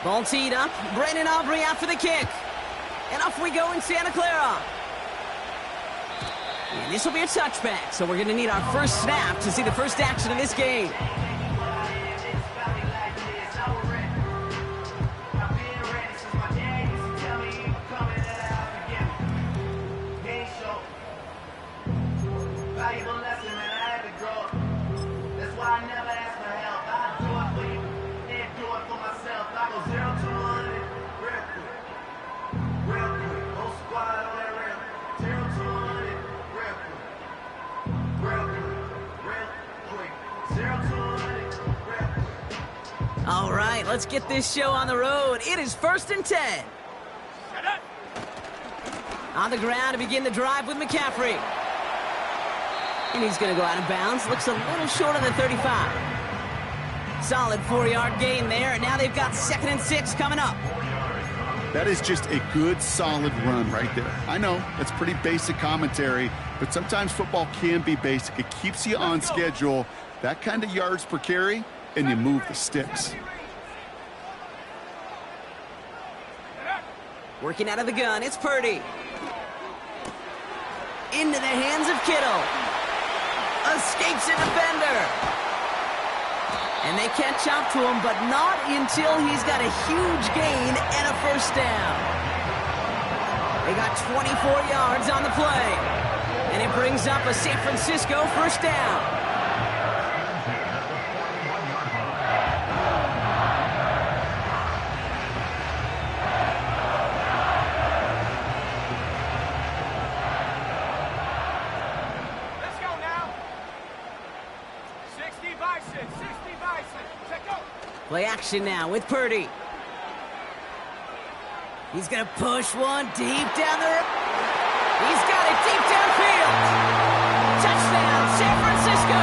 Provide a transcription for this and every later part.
Ball teed up. Brandon Aubrey after the kick. And off we go in Santa Clara. And this will be a touchback, so we're going to need our first snap to see the first action of this game. All right, let's get this show on the road. It is 1st and 10. On the ground to begin the drive with McCaffrey. And he's going to go out of bounds. Looks a little short of the 35. Solid 4-yard gain there, and now they've got 2nd and 6 coming up. That is just a good, solid run right there. I know, that's pretty basic commentary, but sometimes football can be basic. It keeps you on schedule. That kind of yards per carry, and you move the sticks. Working out of the gun, it's Purdy. Into the hands of Kittle. Escapes a defender. And they catch up to him, but not until he's got a huge gain and a first down. They got 24 yards on the play. And it brings up a San Francisco first down. Play action now with Purdy. He's going to push one deep down the... He's got it deep downfield. Touchdown, San Francisco.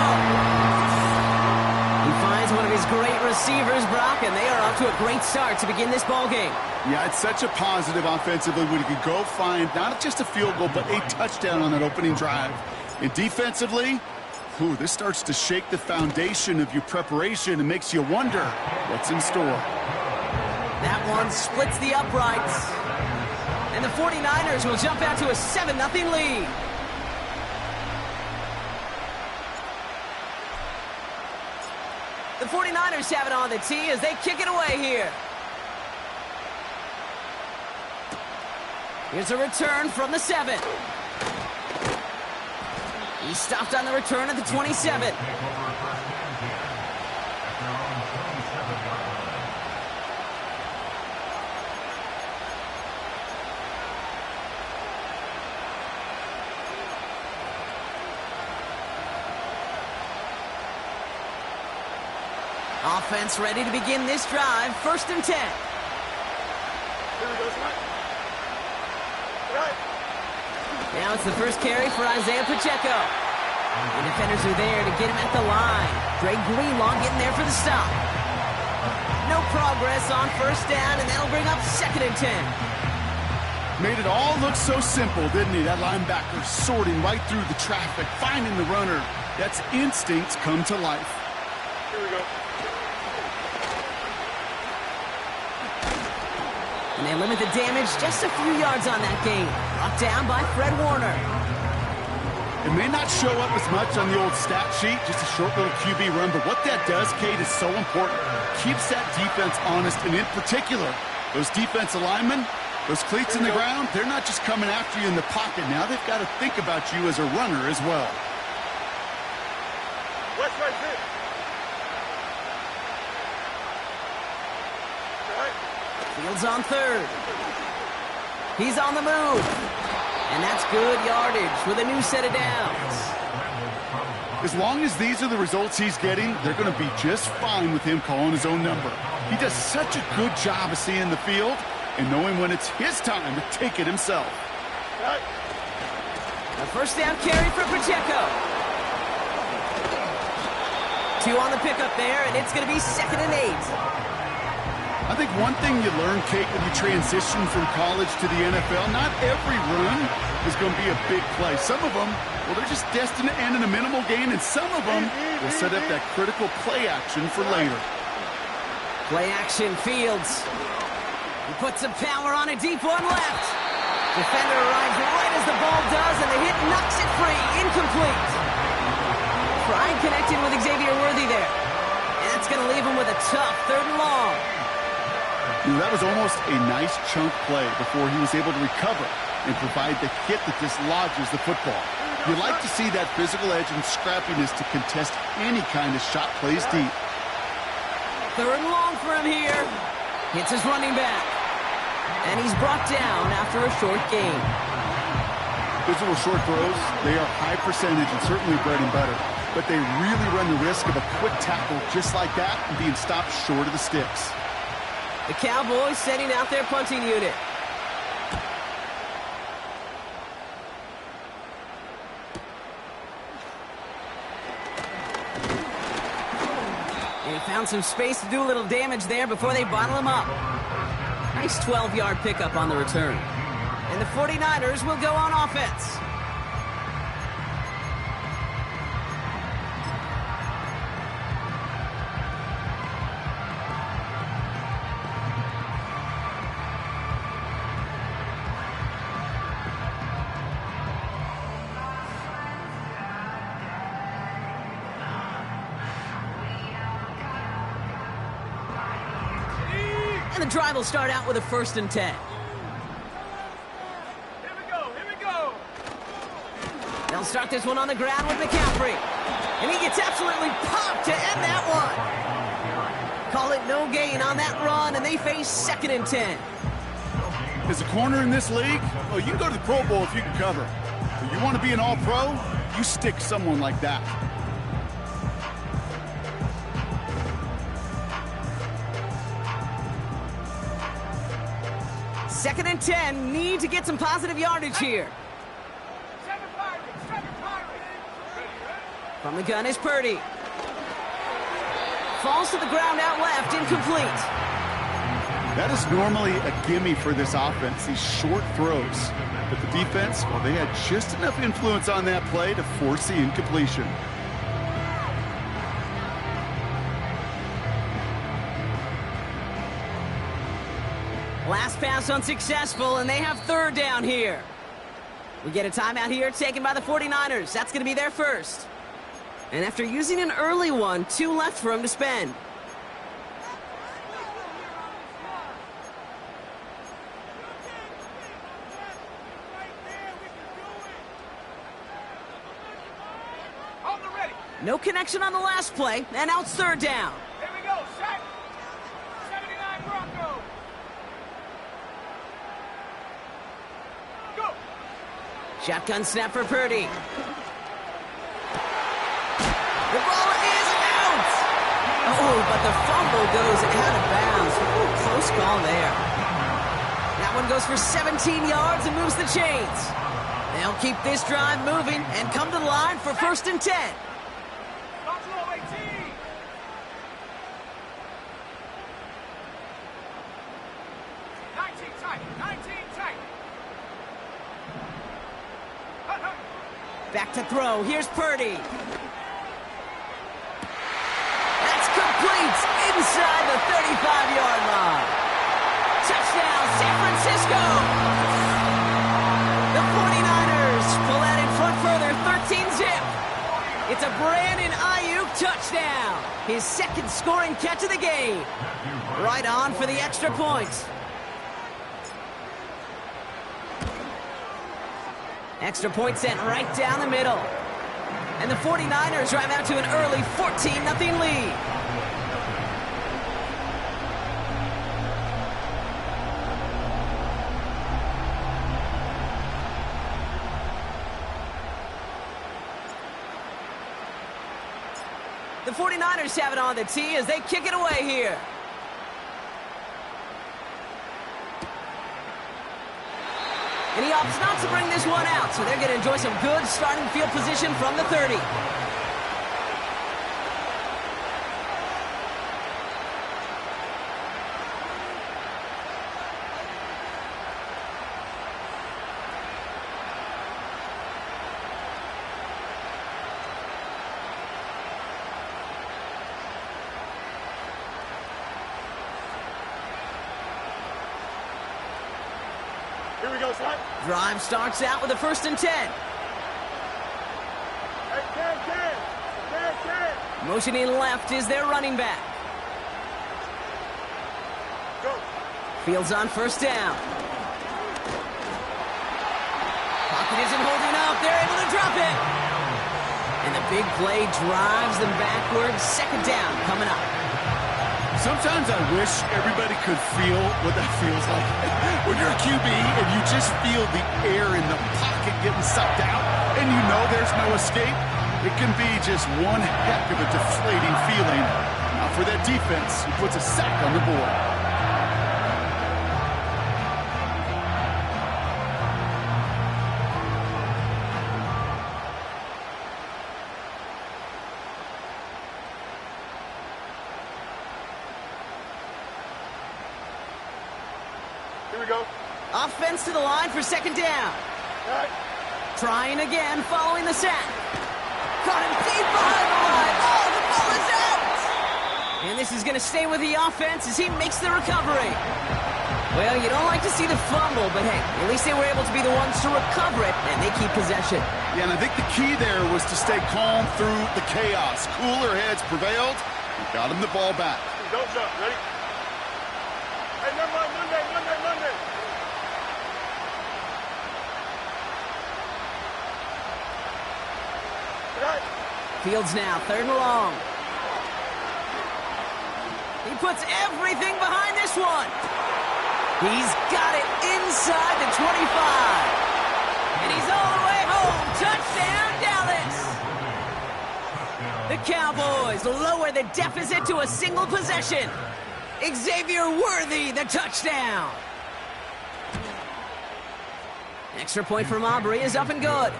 He finds one of his great receivers, Brock, and they are off to a great start to begin this ball game. Yeah, it's such a positive offensively when you can go find not just a field goal, but a touchdown on that opening drive. And defensively... Ooh, this starts to shake the foundation of your preparation and makes you wonder what's in store. That one splits the uprights. And the 49ers will jump out to a 7-0 lead. The 49ers have it on the tee as they kick it away here. Here's a return from the 7. He stopped on the return at the 27. Offense ready to begin this drive. 1st and 10. Now it's the first carry for Isaiah Pacheco. The defenders are there to get him at the line. Dre Greenlaw getting there for the stop. No progress on first down, and that'll bring up 2nd and 10. Made it all look so simple, didn't he? That linebacker sorting right through the traffic, finding the runner. That's instincts come to life. Here we go. And they limit the damage just a few yards on that gain. Brought down by Fred Warner. It may not show up as much on the old stat sheet, just a short little QB run, but what that does, Kate, is so important. Keeps that defense honest, and in particular, those defensive linemen, those cleats in the ground, they're not just coming after you in the pocket. Now they've got to think about you as a runner as well. West right there. Fields on 3rd. He's on the move. And that's good yardage with a new set of downs. As long as these are the results he's getting, they're going to be just fine with him calling his own number. He does such a good job of seeing the field and knowing when it's his time to take it himself. A first down carry for Pacheco. 2 on the pickup there, and it's going to be 2nd and 8. I think one thing you learn, Kate, when you transition from college to the NFL, not every run is going to be a big play. Some of them, well, they're just destined to end in a minimal gain, and some of them will set up that critical play action for later. Play action, Fields. He puts some power on a deep one left. Defender arrives right as the ball does, and the hit knocks it free. Incomplete. Pride connected with Xavier Worthy there. And that's going to leave him with a tough 3rd and long. That was almost a nice chunk play before he was able to recover and provide the hit that dislodges the football. You like to see that physical edge and scrappiness to contest any kind of shot plays deep. 3rd and long for him here. Hits his running back. And he's brought down after a short gain. Physical short throws, they are high percentage and certainly bread and butter. But they really run the risk of a quick tackle just like that and being stopped short of the sticks. The Cowboys setting out their punting unit. They found some space to do a little damage there before they bottle him up. Nice 12-yard pickup on the return. And the 49ers will go on offense. And the drive will start out with a 1st and 10. Here we go. They'll start this one on the ground with McCaffrey. And he gets absolutely popped to end that one. Call it no gain on that run, and they face 2nd and 10. As a corner in this league, well, you can go to the Pro Bowl if you can cover. But you want to be an all-pro, you stick someone like that. Second and 10, need to get some positive yardage here. From the gun is Purdy. Falls to the ground out left, incomplete. That is normally a gimme for this offense, these short throws. But the defense, well, they had just enough influence on that play to force the incompletion. Last pass unsuccessful, and they have 3rd down here. We get a timeout here taken by the 49ers. That's going to be their first. And after using an early one, 2 left for him to spend. No connection on the last play, and now it's 3rd down. Here we go, set. 79 Bronco. Go. Shotgun snap for Purdy. The ball is out! Oh, but the fumble goes out of bounds. Ooh, close call there. That one goes for 17 yards and moves the chains. They'll keep this drive moving and come to the line for 1st and 10. Control 18. Back to throw. Here's Purdy. That's complete inside the 35-yard line. Touchdown, San Francisco. The 49ers pull that in front further, 13-zip. It's a Brandon Ayuk touchdown. His 2nd scoring catch of the game. Right on for the extra point. Extra point sent right down the middle. And the 49ers drive out to an early 14-0 lead. The 49ers have it on the tee as they kick it away here. And he opts not to bring this one out, so they're going to enjoy some good starting field position from the 30. go, son. Drive starts out with a 1st and 10. Hey, 10. Motioning left is their running back. Go. Fields on 1st down. Pocket isn't holding up. They're able to drop it. And the big play drives them backwards. 2nd down coming up. Sometimes I wish everybody could feel what that feels like. When you're a QB and you just feel the air in the pocket getting sucked out and you know there's no escape, it can be just one heck of a deflating feeling. Now for that defense, who puts a sack on the board. Here we go. Offense to the line for 2nd down. All right. Trying again following the sack. Caught him deep behind the line. Oh, the ball is out! And this is going to stay with the offense as he makes the recovery. Well, you don't like to see the fumble, but hey, at least they were able to be the ones to recover it, and they keep possession. Yeah, and I think the key there was to stay calm through the chaos. Cooler heads prevailed and got him the ball back. Don't jump. Ready? Hey, Monday. All right. Fields now, 3rd and long. He puts everything behind this one. He's got it inside the 25. And he's all the way home. Touchdown, Dallas. The Cowboys lower the deficit to a single possession. Xavier Worthy, the touchdown. Extra point from Aubrey is up and good.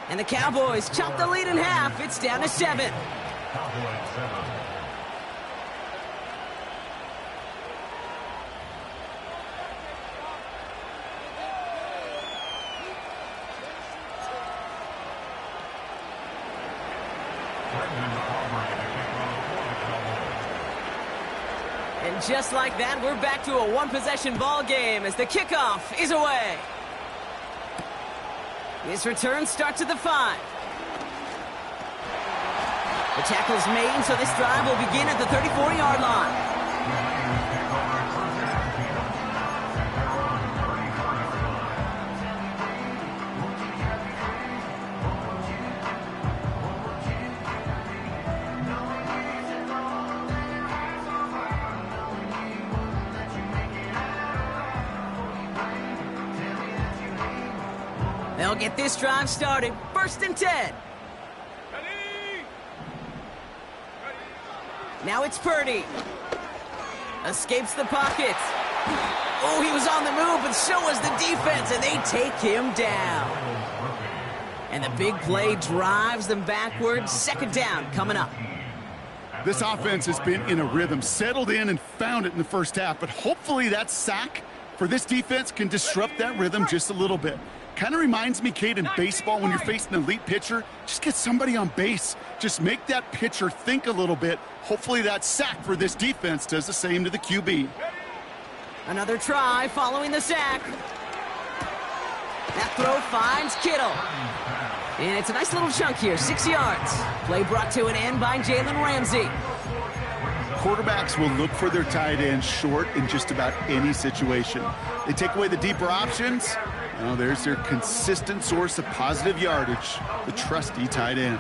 And the Cowboys chop the lead in half. It's down to 7. And just like that, we're back to a one-possession ball game as the kickoff is away. This return starts at the 5. The tackle's made, so this drive will begin at the 34-yard line. They'll get this drive started. 1st and 10. Ready? Now it's Purdy. Escapes the pocket. Oh, he was on the move, but so was the defense, and they take him down. And the big play drives them backwards. 2nd down coming up. This offense has been in a rhythm, settled in and found it in the 1st half, but hopefully that sack for this defense can disrupt that rhythm just a little bit. Kind of reminds me, Kate, in baseball when you're facing an elite pitcher, just get somebody on base. Just make that pitcher think a little bit. Hopefully that sack for this defense does the same to the QB. Another try following the sack. That throw finds Kittle. And it's a nice little chunk here, 6 yards. Play brought to an end by Jalen Ramsey. Quarterbacks will look for their tight end short in just about any situation. They take away the deeper options. Well, there's their consistent source of positive yardage, the trusty tight end.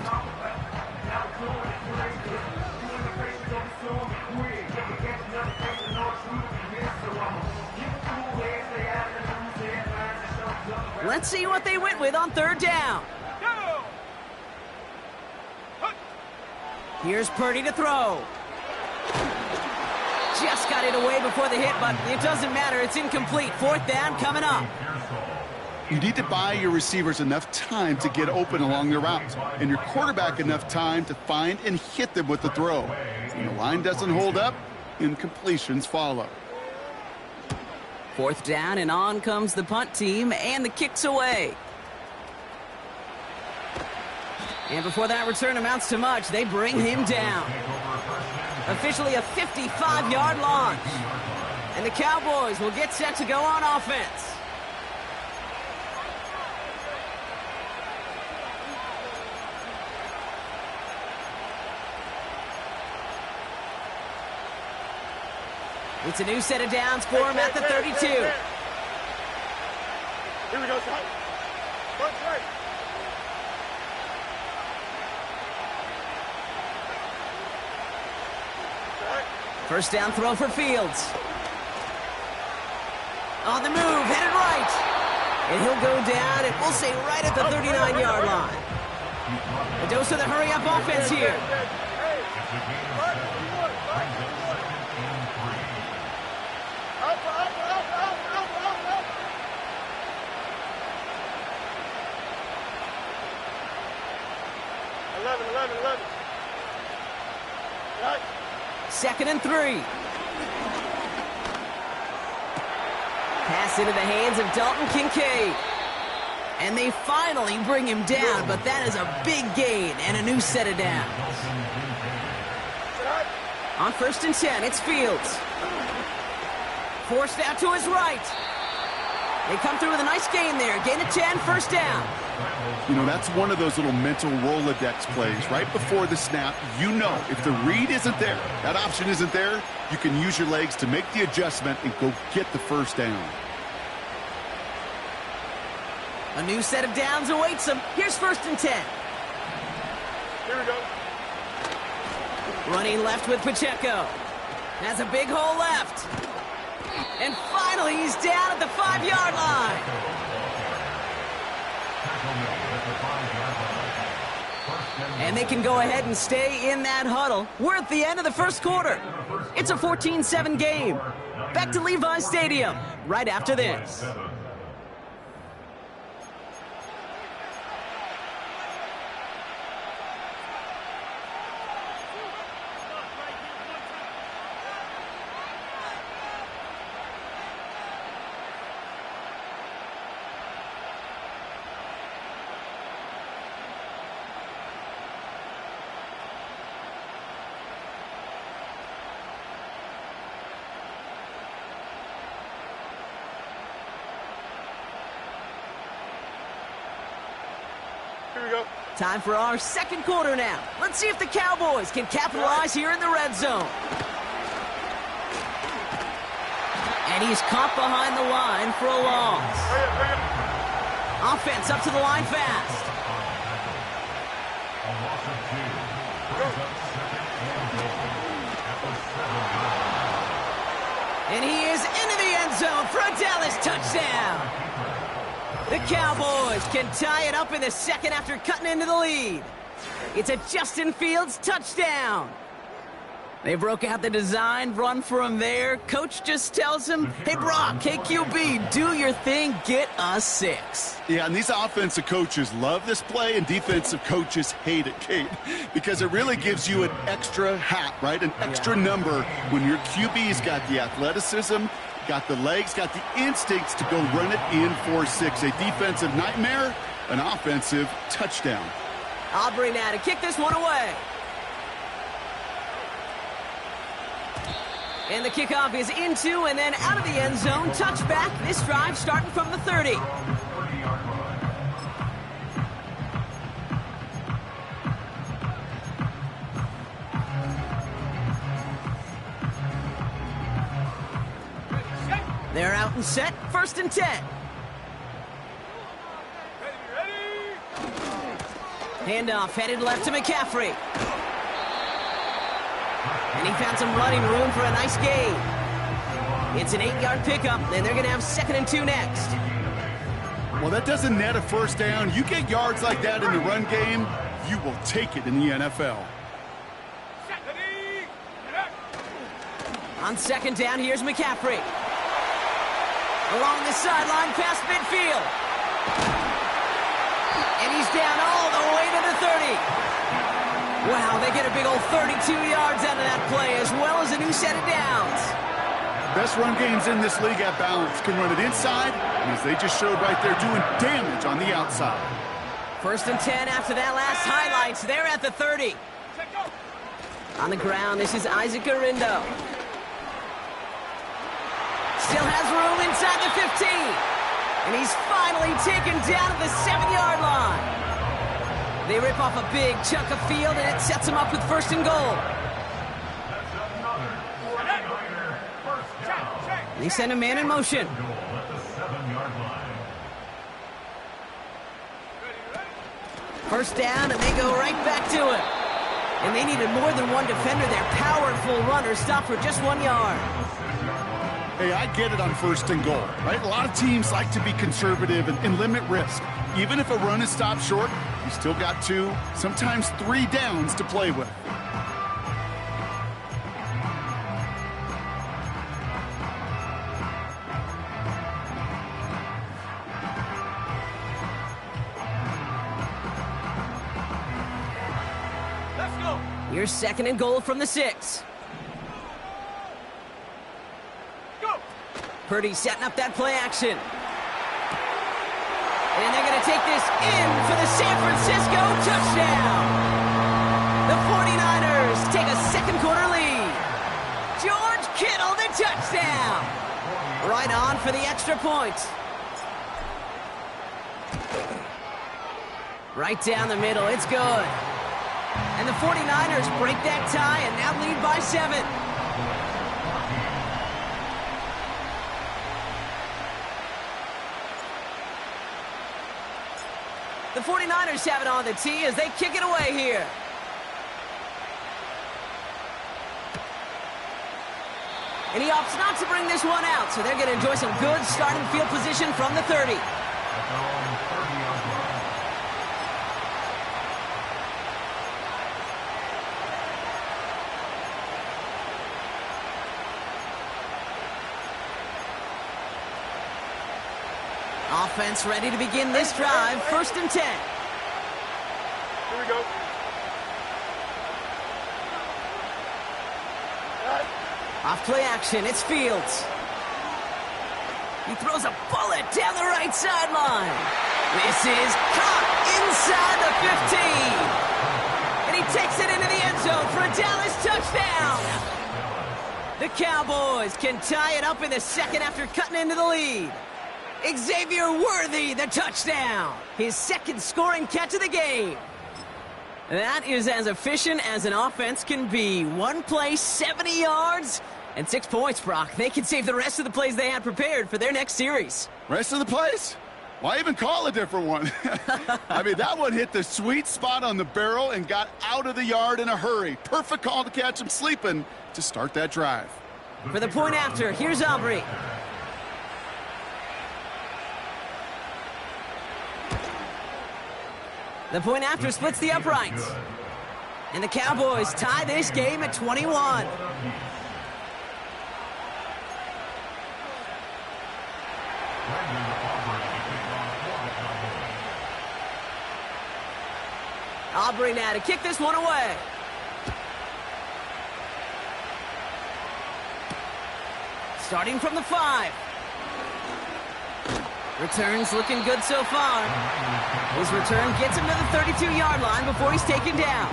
Let's see what they went with on 3rd down. Go! Here's Purdy to throw. Just got it away before the hit, but it doesn't matter. It's incomplete. 4th down coming up. You need to buy your receivers enough time to get open along their route, and your quarterback enough time to find and hit them with the throw. When the line doesn't hold up, incompletions follow. 4th down, and on comes the punt team, and the kick's away. And before that return amounts to much, they bring him down. Officially a 55-yard launch. And the Cowboys will get set to go on offense. It's a new set of downs for him at the 32. Here we go, son. Front right. First down throw for Fields. On the move, headed right. And he'll go down, and we'll say right at the 39-yard line. A dose of the hurry-up offense here. Second and 3. Pass into the hands of Dalton Kincaid. And they finally bring him down, but that is a big gain and a new set of downs. On first and 10, it's Fields. Forced out to his right. They come through with a nice gain there. Gain of 10, first down. You know, that's one of those little mental Rolodex plays. Right before the snap, you know if the read isn't there, that option isn't there, you can use your legs to make the adjustment and go get the first down. A new set of downs awaits him. Here's first and 10. Here we go. Running left with Pacheco. Has a big hole left. And finally, he's down at the 5-yard line. And they can go ahead and stay in that huddle. We're at the end of the first quarter. It's a 14-7 game. Back to Levi's Stadium right after this. Here we go. Time for our second quarter now. Let's see if the Cowboys can capitalize here in the red zone. And he's caught behind the line for a loss. Offense up to the line fast. And he is into the end zone for a Dallas touchdown. The Cowboys can tie it up in the second after cutting into the lead. It's a Justin Fields touchdown. They broke out the design, run for him there. Coach just tells him, hey, Brock, hey, QB, do your thing, get us 6. Yeah, and these offensive coaches love this play, and defensive coaches hate it, Kate, because it really gives you an extra hat, right? An extra number when your QB's got the athleticism, got the legs, got the instincts to go run it in for 6. A defensive nightmare, an offensive touchdown. Aubrey now to kick this one away. And the kickoff is into and then out of the end zone. Touchback. This drive starting from the 30. They're out and set. First and 10. Handoff headed left to McCaffrey. And he found some running room for a nice gain. It's an 8-yard pickup, and they're going to have second and 2 next. Well, that doesn't net a first down. You get yards like that in the run game, you will take it in the NFL. On second down, here's McCaffrey. Along the sideline past midfield. And he's down all the way to the 30. Wow, they get a big old 32 yards out of that play, as well as a new set of downs. Best run games in this league at balance can run it inside, and as they just showed right there, doing damage on the outside. First and 10 after that last highlights. They're at the 30. On the ground, this is Isaac Garindo. Still has room inside the 15. And he's finally taken down at the 7-yard line. They rip off a big chunk of field, and it sets them up with first and goal. They send a man in motion. First down, and they go right back to it. And they needed more than one defender. Their powerful runner stopped for just 1 yard. Hey, I get it on 1st and goal, right? A lot of teams like to be conservative and limit risk. Even if a run is stopped short, you still got 2, sometimes 3 downs to play with. Here's 2nd and goal from the 6. Go! Purdy setting up that play action. And they're going to take this in for the San Francisco touchdown. The 49ers take a 2nd quarter lead. George Kittle, the touchdown. Right on for the extra point. Right down the middle, it's good. And the 49ers break that tie and now lead by 7. The 49ers have it on the tee as they kick it away here. And he opts not to bring this one out, so they're going to enjoy some good starting field position from the 30. Offense ready to begin this drive. 1st and 10. Here we go. Off play action, it's Fields. He throws a bullet down the right sideline. This is caught inside the 15. And he takes it into the end zone for a Dallas touchdown. The Cowboys can tie it up in the 2nd after cutting into the lead. Xavier Worthy, the touchdown. His 2nd scoring catch of the game. That is as efficient as an offense can be. One play, 70 yards, and 6 points, Brock. They can save the rest of the plays they had prepared for their next series. Rest of the plays? Why even call a different one? I mean, that one hit the sweet spot on the barrel and got out of the yard in a hurry. Perfect call to catch him sleeping to start that drive. For the point after, here's Aubrey. The point after splits the uprights. And the Cowboys tie this game at 21. Aubrey now to kick this one away. Starting from the 5. Returns looking good so far. His return gets him to the 32-yard line before he's taken down.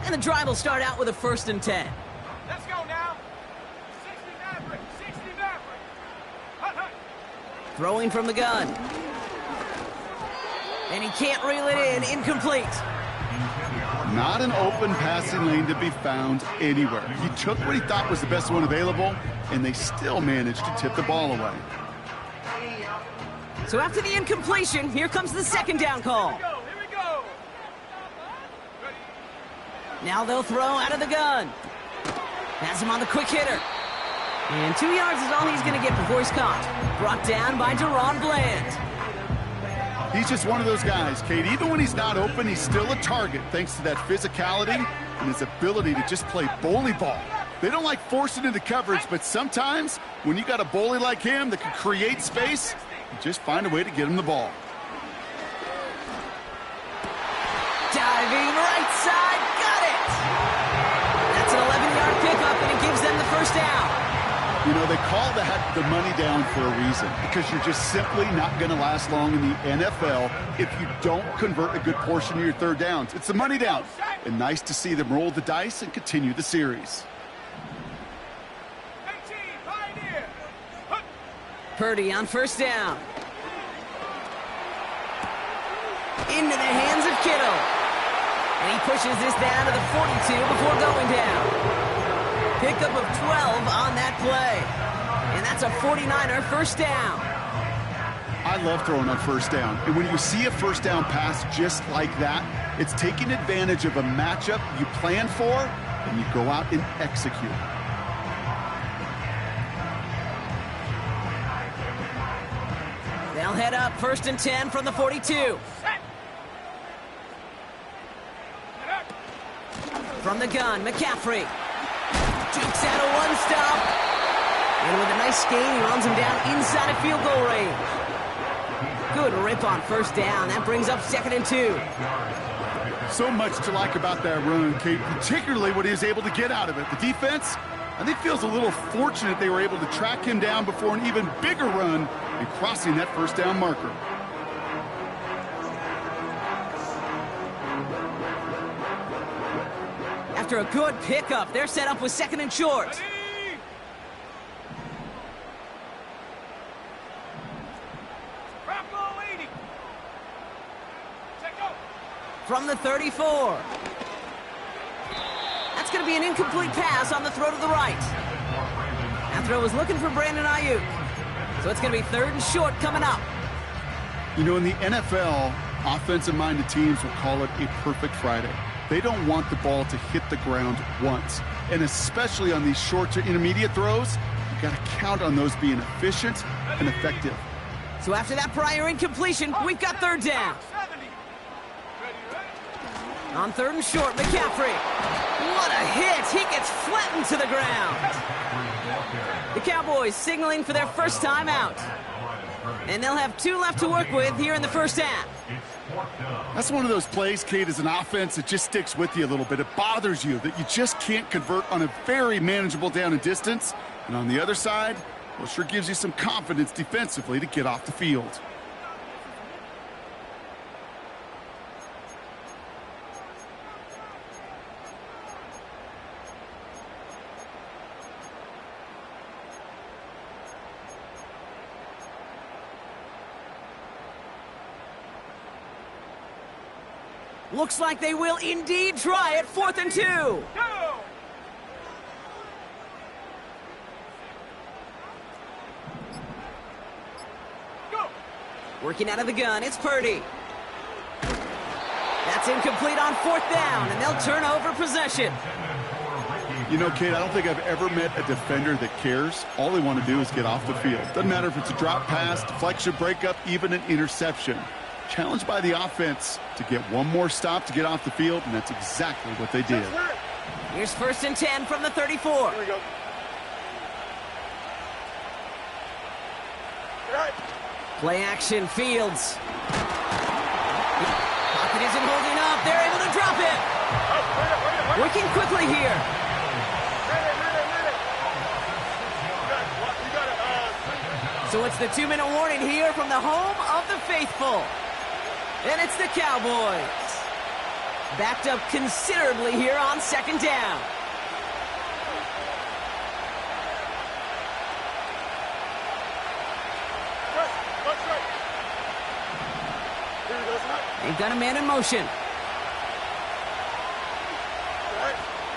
And the drive will start out with a 1st and 10. Let's go now. 60 Maverick. 60 Maverick. Hut, hut. Throwing from the gun. And he can't reel it in. Incomplete. Not an open passing lane to be found anywhere. He took what he thought was the best one available, and they still managed to tip the ball away. So after the incompletion, here comes the 2nd down call. Here we go. Now they'll throw out of the gun. Has him on the quick hitter. And 2 yards is all he's going to get before he's caught. Brought down by Deron Bland. He's just one of those guys, Kate. Even when he's not open, he's still a target thanks to that physicality and his ability to just play bully ball. They don't like forcing into coverage, but sometimes when you got a bully like him that can create space, you just find a way to get him the ball. Diving right side, got it! That's an 11-yard pickup, and it gives them the 1st down. You know, they call that the money down for a reason, because you're just simply not going to last long in the NFL if you don't convert a good portion of your 3rd downs. It's the money down, and nice to see them roll the dice and continue the series. Purdy on first down. Into the hands of Kittle. And he pushes this down to the 42 before going down. Pickup of 12 on that play. And that's a 49er first down. I love throwing on first down. And when you see a first down pass just like that, it's taking advantage of a matchup you plan for, and you go out and execute. They'll head up first and 10 from the 42. From the gun, McCaffrey. Jukes out a one-stop. And with a nice gain, he runs him down inside of field goal range. Good rip on first down. That brings up 2nd and 2. So much to like about that run, Kate, particularly what he was able to get out of it. The defense, I think, feels a little fortunate they were able to track him down before an even bigger run and crossing that first down marker. After a good pickup, they're set up with 2nd and short. From the 34. That's going to be an incomplete pass on the throw to the right. That throw was looking for Brandon Ayuk. So it's going to be 3rd and short coming up. You know, in the NFL, offensive-minded teams will call it a perfect Friday. They don't want the ball to hit the ground once. And especially on these short to intermediate throws, you got to count on those being efficient and effective. So after that prior incompletion, we've got 3rd down. On 3rd and short, McCaffrey. What a hit! He gets flattened to the ground. The Cowboys signaling for their first time out. And they'll have 2 left to work with here in the first half. That's one of those plays, Kate, as an offense that just sticks with you a little bit. It bothers you that you just can't convert on a very manageable down and distance. And on the other side, well, it sure gives you some confidence defensively to get off the field. Looks like they will indeed try it. 4th and 2. Go! Working out of the gun, it's Purdy. That's incomplete on 4th down, and they'll turn over possession. You know, Kate, I don't think I've ever met a defender that cares. All they want to do is get off the field. Doesn't matter if it's a drop pass, deflection, breakup, even an interception. Challenged by the offense to get one more stop to get off the field, and that's exactly what they did. Here's 1st and 10 from the 34. Here we go. Right. Play action, Fields. Pocket isn't holding up. They're able to drop it. Working quickly here. So it's the 2-minute warning here from the home of the faithful. And it's the Cowboys. Backed up considerably here on 2nd down. They've got a man in motion.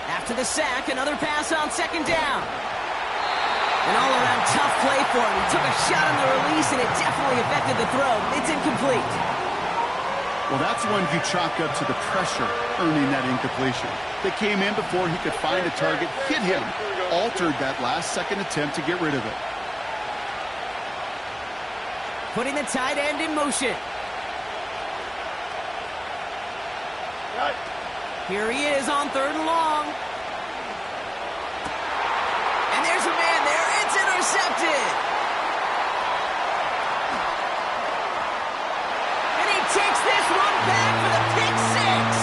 After the sack, another pass on 2nd down. An all-around tough play for him. He took a shot on the release, and it definitely affected the throw. It's incomplete. Well, that's one you chalk up to the pressure earning that incompletion. They came in before he could find a target, hit him, altered that last-second attempt to get rid of it. Putting the tight end in motion. Here he is on 3rd and long. And there's a man there. It's intercepted. And he takes this one back for the pick 6.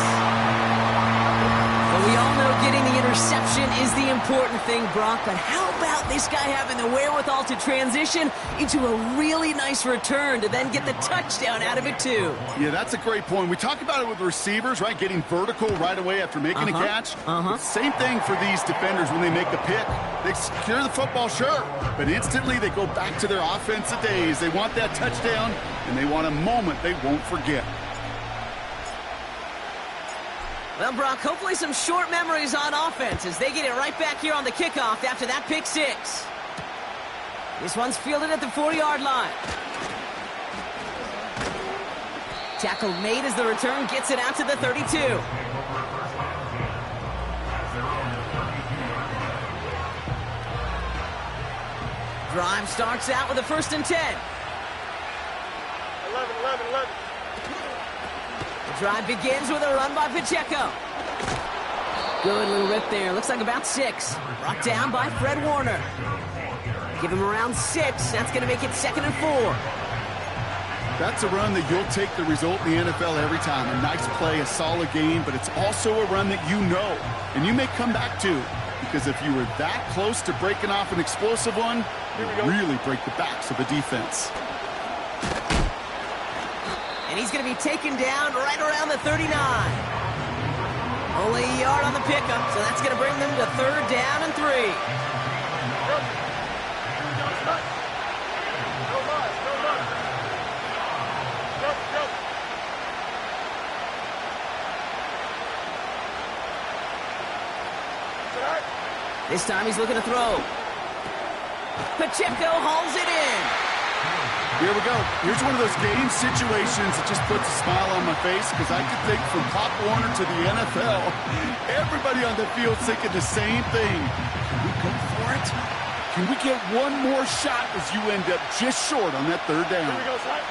But we all know getting the Interception is the important thing, Brock, but how about this guy having the wherewithal to transition into a really nice return to then get the touchdown out of it, too? Yeah, that's a great point. We talk about it with receivers, right? Getting vertical right away after making a catch. Same thing for these defenders when they make a pick. They secure the football, sure, but instantly they go back to their offensive days. They want that touchdown, and they want a moment they won't forget. Well, Brock, hopefully some short memories on offense as they get it right back here on the kickoff after that pick six. This one's fielded at the 4-yard line. Tackle made as the return gets it out to the 32. Drive starts out with a 1st and 10. 11. The drive begins with a run by Pacheco. Good little rip there. Looks like about 6. Brought down by Fred Warner. Give him around 6. That's going to make it 2nd and 4. That's a run that you'll take the result in the NFL every time. A nice play, a solid game, but it's also a run that you know, and you may come back to, because if you were that close to breaking off an explosive one, you really break the backs of the defense. And he's going to be taken down right around the 39. Only a yard on the pickup, so that's going to bring them to 3rd down and 3. This time he's looking to throw. Pacheco hauls it in. Here we go. Here's one of those game situations that just puts a smile on my face, because I could think from Pop Warner to the NFL, everybody on the field thinking the same thing. Can we go for it? Can we get one more shot as you end up just short on that 3rd down? Here we go, son.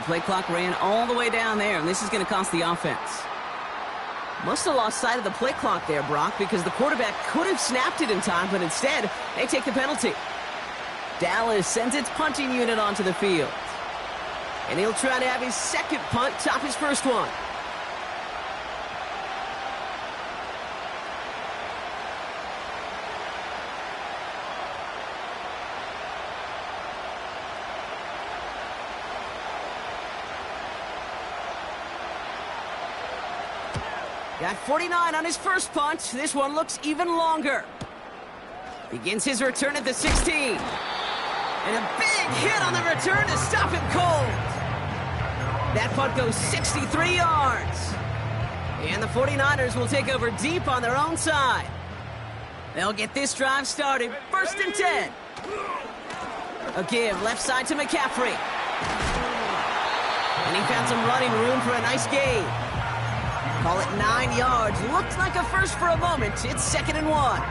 Play clock ran all the way down there, and this is going to cost the offense. Must have lost sight of the play clock there, Brock, because the quarterback could have snapped it in time, but instead, they take the penalty. Dallas sends its punting unit onto the field. And he'll try to have his 2nd punt top his 1st one. Got 49 on his 1st punt. This one looks even longer. Begins his return at the 16. And a big hit on the return to stop him cold. That punt goes 63 yards. And the 49ers will take over deep on their own side. They'll get this drive started. 1st and 10. A give left side to McCaffrey. And he found some running room for a nice gain. Call it 9 yards. Looked like a first for a moment. It's 2nd and 1.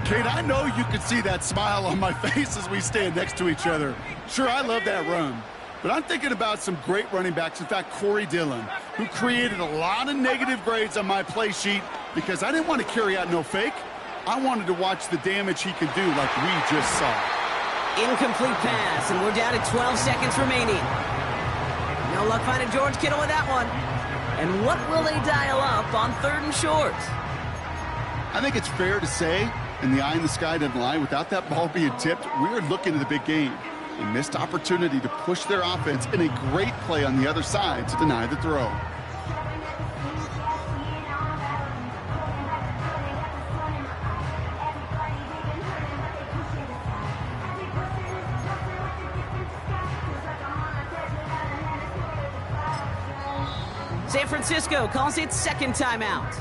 Kate, I know you can see that smile on my face as we stand next to each other. Sure, I love that run. But I'm thinking about some great running backs. In fact, Corey Dillon, who created a lot of negative grades on my play sheet because I didn't want to carry out no fake. I wanted to watch the damage he could do like we just saw. Incomplete pass, and we're down to 12 seconds remaining. No luck finding George Kittle with that one. And what will they dial up on 3rd and short? I think it's fair to say, and the eye in the sky doesn't lie, without that ball being tipped, we're looking at the big game. A missed opportunity to push their offense and a great play on the other side to deny the throw. San Francisco calls it 2nd timeout.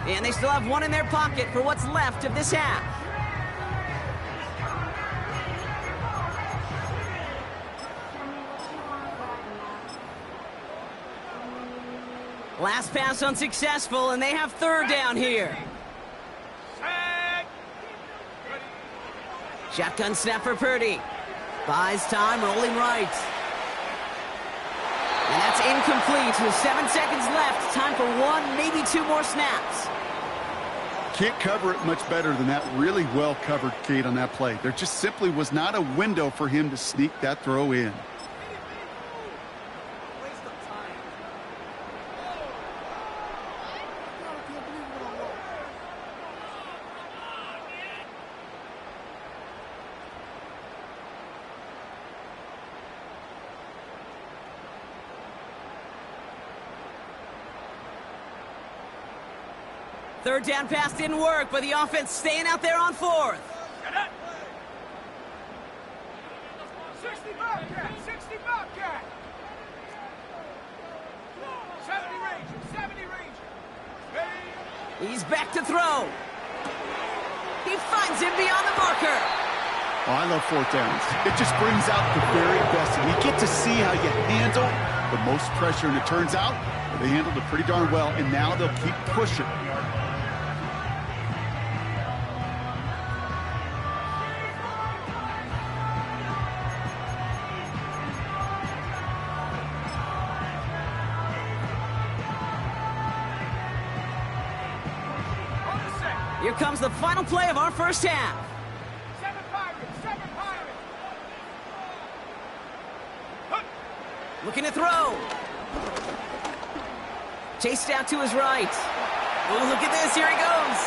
And they still have one in their pocket for what's left of this half. Last pass unsuccessful, and they have 3rd down here. Shotgun snap for Purdy. Buys time, rolling right. And that's incomplete with 7 seconds left. Time for one, maybe two more snaps. Can't cover it much better than that. Really well covered, Kate, on that play. There just simply was not a window for him to sneak that throw in. Third down pass didn't work, but the offense staying out there on fourth. 60 Bobcat! 60 Bobcat! 70 Ranger! 70 Ranger! Ready? He's back to throw. He finds him beyond the marker. Oh, I love fourth downs. It just brings out the very best, and you get to see how you handle the most pressure, and it turns out they handled it pretty darn well, and now they'll keep pushing. Here comes the final play of our first half. 7 Pirates! 7 Pirates! Looking to throw. Chased out to his right. Oh, look at this. Here he goes.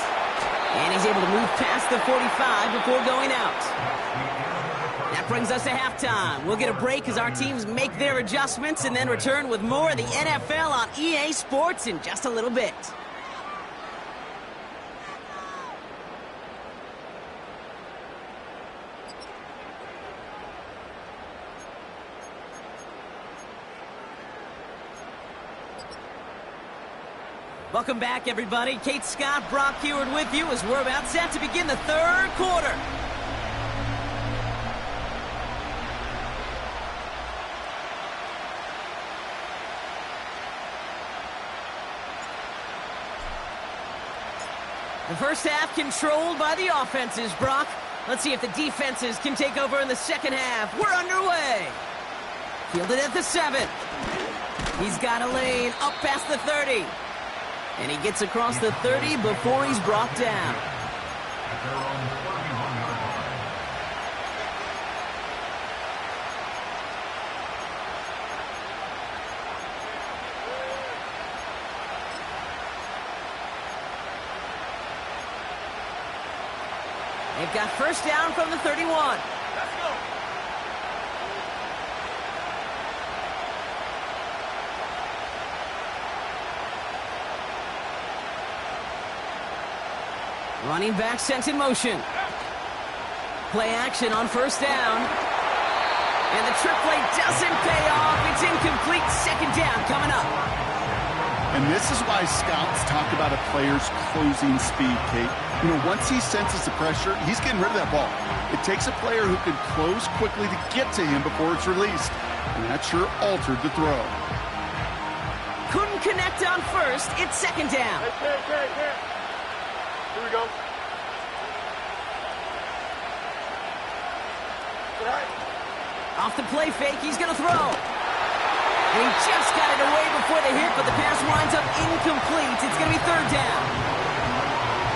And he's able to move past the 45 before going out. That brings us to halftime. We'll get a break as our teams make their adjustments and then return with more of the NFL on EA Sports in just a little bit. Welcome back, everybody. Kate Scott, Brock Heward with you as we're about set to begin the third quarter. The first half controlled by the offenses, Brock. Let's see if the defenses can take over in the second half. We're underway. Fielded at the 7. He's got a lane up past the 30. And he gets across the 30 before he's brought down. They've got first down from the 31. Let's go! Running back sent in motion. Play action on first down. And the trick play doesn't pay off. It's incomplete. Second down coming up. And this is why scouts talk about a player's closing speed, Kate. You know, once he senses the pressure, he's getting rid of that ball. It takes a player who can close quickly to get to him before it's released. And that sure altered the throw. Couldn't connect on first. It's second down. Hey. Here we go. All right. Off the play fake, he's going to throw. And he just got it away before the hit, but the pass winds up incomplete. It's going to be third down.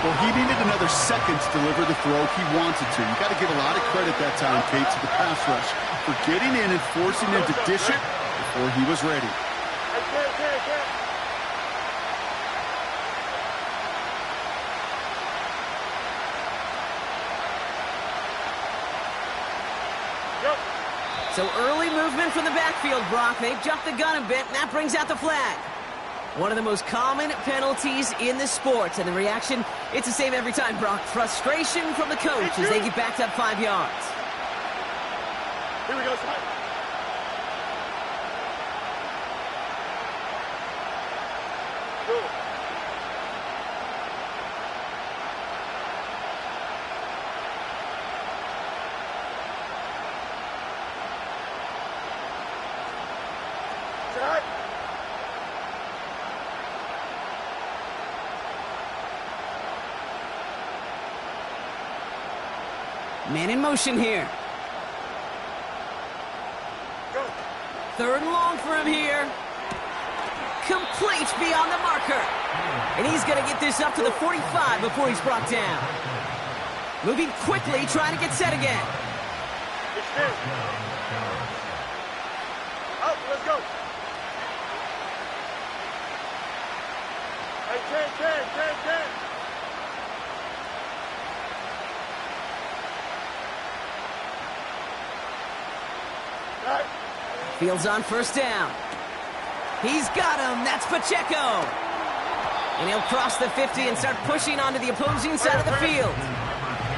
Well, he needed another second to deliver the throw he wanted to. You got to give a lot of credit that time, Kate, to the pass rush for getting in and forcing him to dish it before he was ready. Hey. So early movement from the backfield, Brock. They've jumped the gun a bit, and that brings out the flag. One of the most common penalties in the sport, and the reaction, it's the same every time, Brock. Frustration from the coach as they get backed up 5 yards. Here we go, son. Go. Set. Man in motion here. Go. Third and long for him here. Complete beyond the marker. And he's going to get this up to the 45 before he's brought down. Moving quickly, trying to get set again. Extend. Up, let's go. Hey, 10. Right. Fields on first down. He's got him. That's Pacheco. And he'll cross the 50 and start pushing onto the opposing side of the field.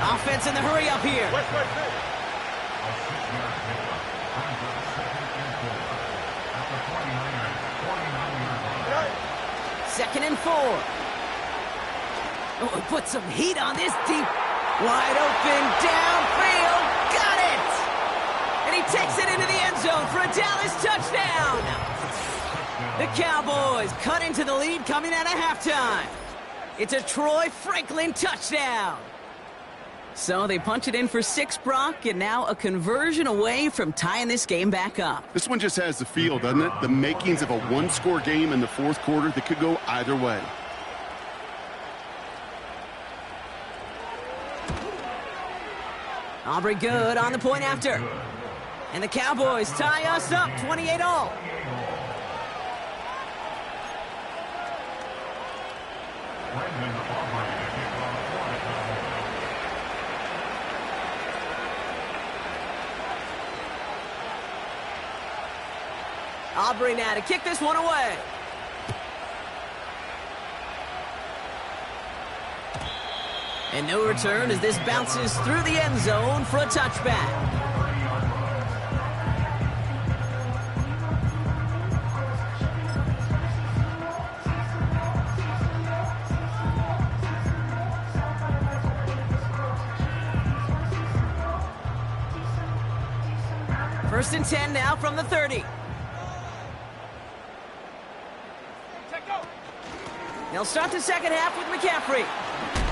Offense in the hurry up here. West. Second and 4. Oh, put some heat on this deep. Wide open, downfield. Got it! And he takes it into the end zone for a Dallas touchdown. The Cowboys cut into the lead coming out of halftime. It's a Troy Franklin touchdown. So they punch it in for 6, Brock, and now a conversion away from tying this game back up. This one just has the feel, doesn't it? The makings of a one-score game in the fourth quarter that could go either way. Aubrey good on the point after. And the Cowboys tie us up 28-all. Aubrey now to kick this one away. And no return as this bounces through the end zone for a touchback. First and 10 now from the 30. They'll start the second half with McCaffrey.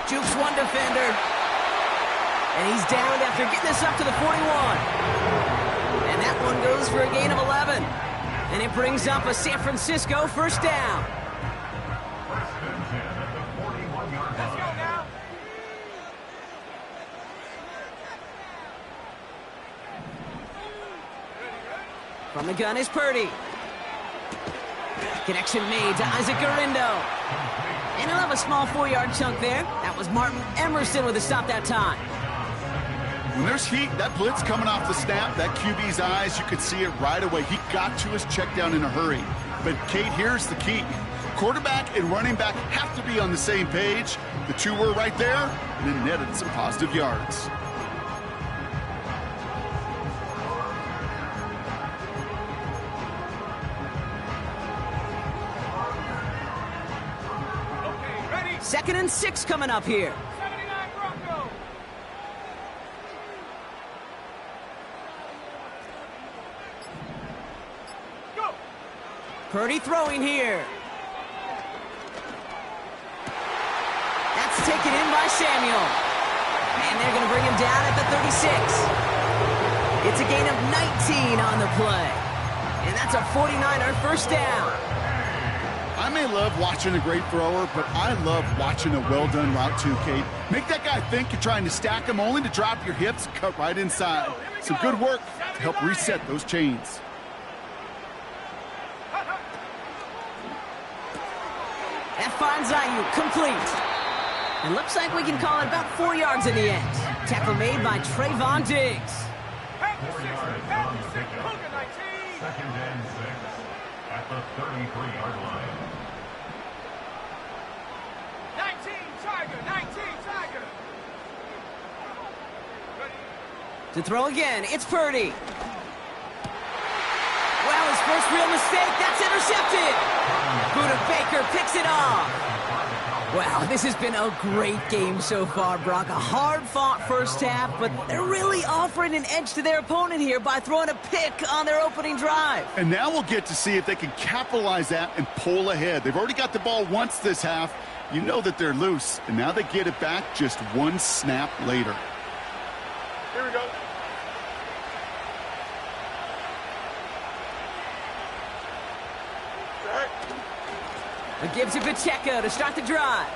Jukes one defender. And he's downed after getting this up to the 41. And that one goes for a gain of 11. And it brings up a San Francisco first down. Let's go now. From the gun is Purdy. Connection made to Isaac Garindo. And he'll have a small 4-yard chunk there. That was Martin Emerson with a stop that time. When there's heat, that blitz coming off the snap, that QB's eyes, you could see it right away. He got to his check down in a hurry. But, Kate, here's the key. Quarterback and running back have to be on the same page. The two were right there, and it netted some positive yards. Okay, ready? Second and 6 coming up here. 79 Broncos. Go. Purdy throwing here. That's taken in by Samuel. And they're going to bring him down at the 36. It's a gain of 19 on the play. And that's a 49er first down. I may love watching a great thrower, but I love watching a well-done route too, Kate. Make that guy think you're trying to stack him only to drop your hips and cut right inside. Some good work to help reset those chains. That finds Ayuk complete. And looks like we can call it about 4 yards in the end. Tackle made by Trayvon Diggs. Pack the 6, Hogan 19. Second and 6 at the 33-yard line. 19 Tiger, 19 Tiger. Ready? To throw again, it's Purdy. Well, his first real mistake, that's intercepted. Buda Baker picks it off. Wow, this has been a great game so far, Brock. A hard-fought first half, but they're really offering an edge to their opponent here by throwing a pick on their opening drive. And now we'll get to see if they can capitalize that and pull ahead. They've already got the ball once this half. You know that they're loose, and now they get it back just one snap later. It gives to Pacheco to start the drive.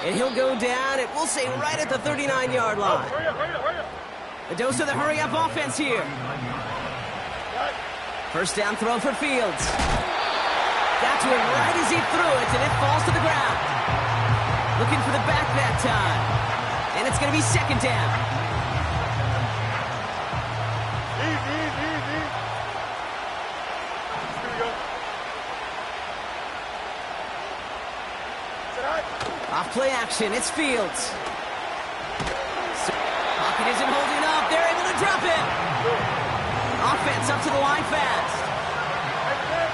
And he'll go down, and we'll say right at the 39-yard line. Hurry up, hurry up, hurry up. A dose of the hurry-up offense here. Right. First down throw for Fields. Got to him right as he threw it, and it falls to the ground. Looking for the back that time. And it's going to be second down. Easy, easy, easy. Here we go. Sit out. Off play action, it's Fields. Pocket isn't holding up. They're able to drop it. Offense up to the line fast. Hey, Ted.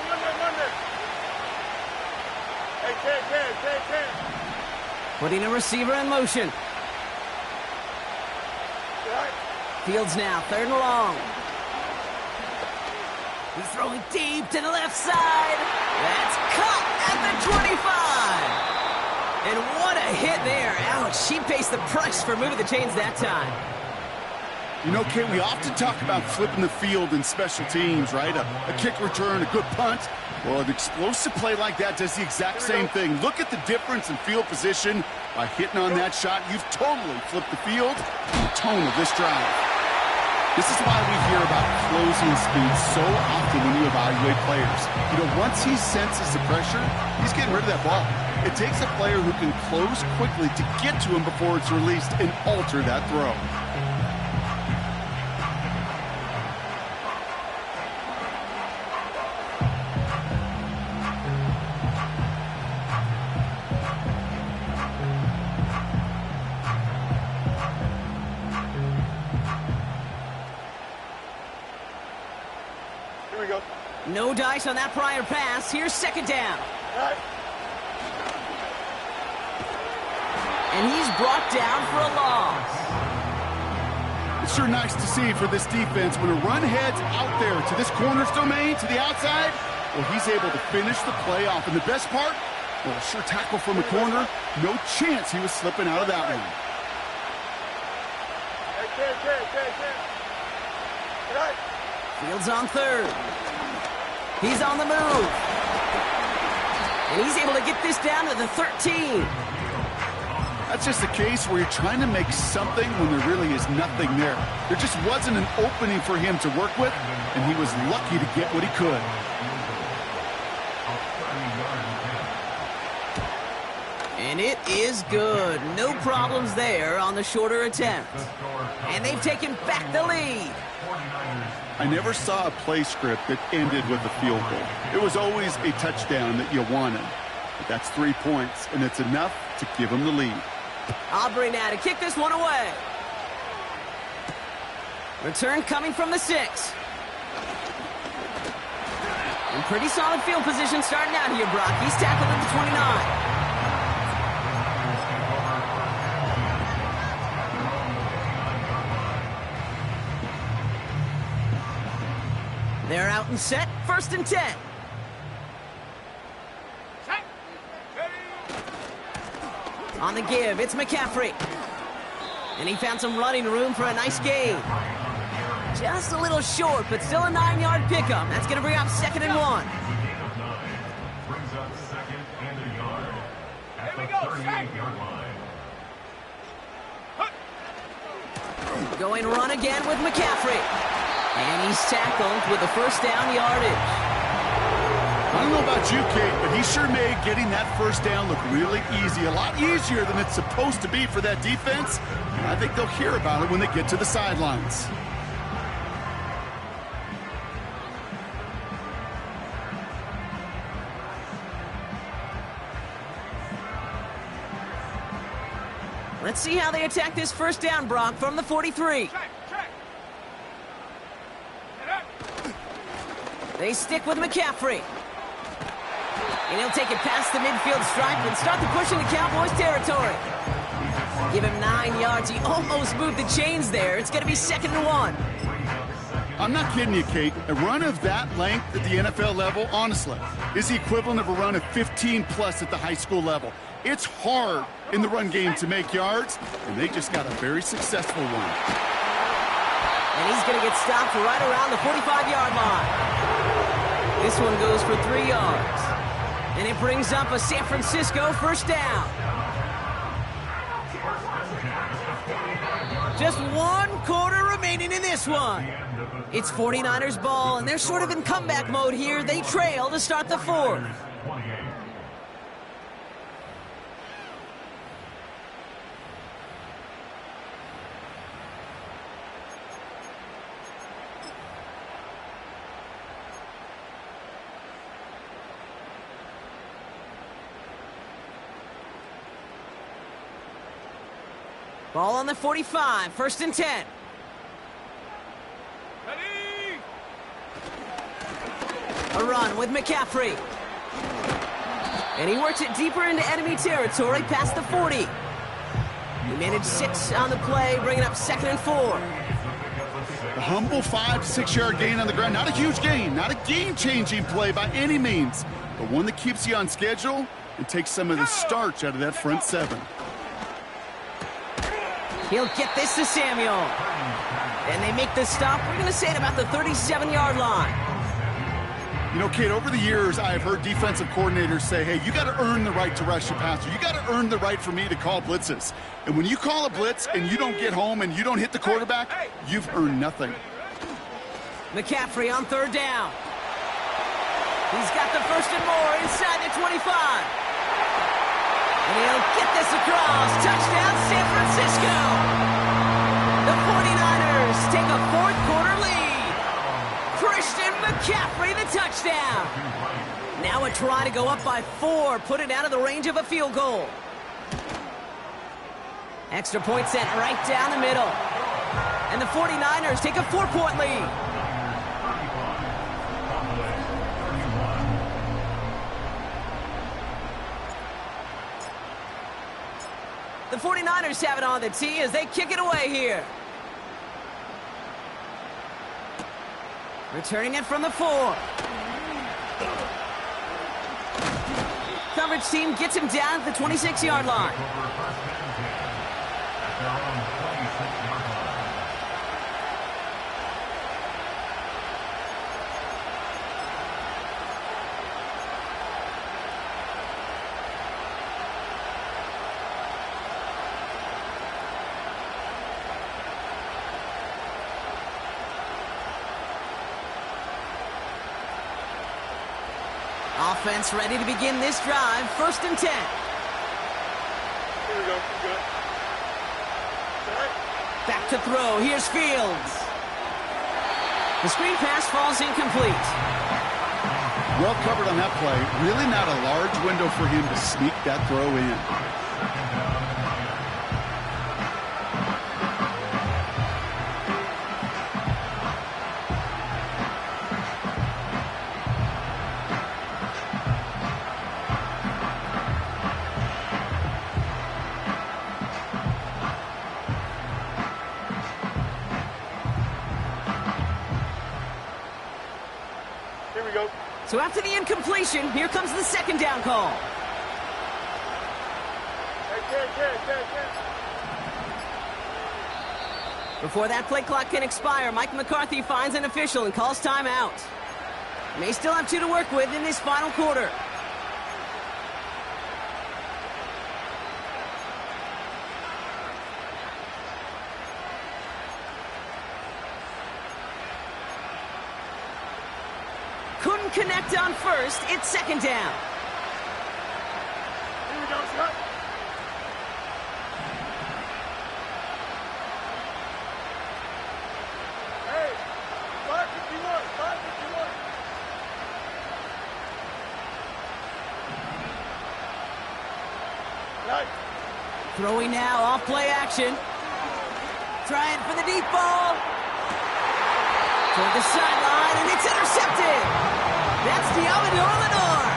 Hey, Monday. Hey, Ted. Putting a receiver in motion. Sit out. Fields now, third and long. He's throwing deep to the left side. That's caught at the 25. And what a hit there. Ouch, she pays the price for moving the chains that time. You know, Kate, we often talk about flipping the field in special teams, right? A kick return, a good punt. Well, an explosive play like that does the exact same thing. Look at the difference in field position. By hitting on that shot, you've totally flipped the field and the tone of this drive. This is why we hear about closing speed so often when you evaluate players. You know, once he senses the pressure, he's getting rid of that ball. It takes a player who can close quickly to get to him before it's released and alter that throw. Here we go. No dice on that prior pass. Here's second down. Right. And he's brought down for a loss. It's sure nice to see for this defense when a run heads out there to this corner's domain, to the outside. Well, he's able to finish the play off. And the best part, well, a sure tackle from the corner. No chance he was slipping out of that one. Hey, Ted. Right. Fields on third. He's on the move. And he's able to get this down to the 13. That's just a case where you're trying to make something when there really is nothing there. There just wasn't an opening for him to work with, and he was lucky to get what he could. And it is good. No problems there on the shorter attempt. And they've taken back the lead. I never saw a play script that ended with a field goal. It was always a touchdown that you wanted. But that's 3 points, and it's enough to give him the lead. Aubrey now to kick this one away. Return coming from the 6. And pretty solid field position starting out here, Brock. He's tackled at the 29. They're out and set. First and 10. Set. Ready. On the give, it's McCaffrey. And he found some running room for a nice gain. Just a little short, but still a 9-yard pickup. That's going to bring up second and 1. Brings up second and a yard at Here we the go, 38-yard line. Going run again with McCaffrey. And he's tackled with a first down yardage. I don't know about you, Kate, but he sure made getting that first down look really easy. A lot easier than it's supposed to be for that defense. And I think they'll hear about it when they get to the sidelines. Let's see how they attack this first down, Brock, from the 43. Check. Get up. They stick with McCaffrey. And he'll take it past the midfield stripe and start the push into Cowboys territory. Give him 9 yards. He almost moved the chains there. It's going to be second and 1. Brings up second I'm not kidding you, Kate. A run of that length at the NFL level, honestly, is the equivalent of a run of 15-plus at the high school level. It's hard in the run game to make yards, and they just got a very successful one. And he's going to get stopped right around the 45-yard line. This one goes for 3 yards. And it brings up a San Francisco first down. Just 1 quarter remaining in this one. It's 49ers ball, and they're sort of in comeback mode here. They trail to start the fourth. Ball on the 45, 1st and 10. Ready? A run with McCaffrey. And he works it deeper into enemy territory past the 40. He managed 6 on the play, bringing up 2nd and 4. A humble 5 to 6 yard gain on the ground. Not a huge gain, not a game-changing play by any means, but one that keeps you on schedule and takes some of the starch out of that front 7. He'll get this to Samuel. And they make the stop, we're going to say, at about the 37-yard line. You know, Kate, over the years, I've heard defensive coordinators say, hey, you got to earn the right to rush the passer. You got to earn the right for me to call blitzes. And when you call a blitz and you don't get home and you don't hit the quarterback, you've earned nothing. McCaffrey on 3rd down. He's got the 1st and more inside the 25. And he'll get this across. Touchdown, San Francisco. The 49ers take a 4th quarter lead. Christian McCaffrey, the touchdown. Now a try to go up by 4, put it out of the range of a field goal. Extra point sent right down the middle. And the 49ers take a 4-point lead. The 49ers have it on the tee as they kick it away here. Returning it from the 4. Coverage team gets him down at the 26-yard line. Offense ready to begin this drive. 1st and 10. Here we go. Good. Back to throw. Here's Fields. The screen pass falls incomplete. Well covered on that play. Really not a large window for him to sneak that throw in. So after the incompletion, here comes the 2nd down call. Before that play clock can expire, Mike McCarthy finds an official and calls timeout. May still have 2 to work with in this final quarter. Couldn't connect on 1st. It's 2nd down. Here we go, shot. Hey, 551, 551. Nice. Throwing now, off play action. Trying for the deep ball. Toward the sideline, and it's intercepted. That's Diamador Lenore.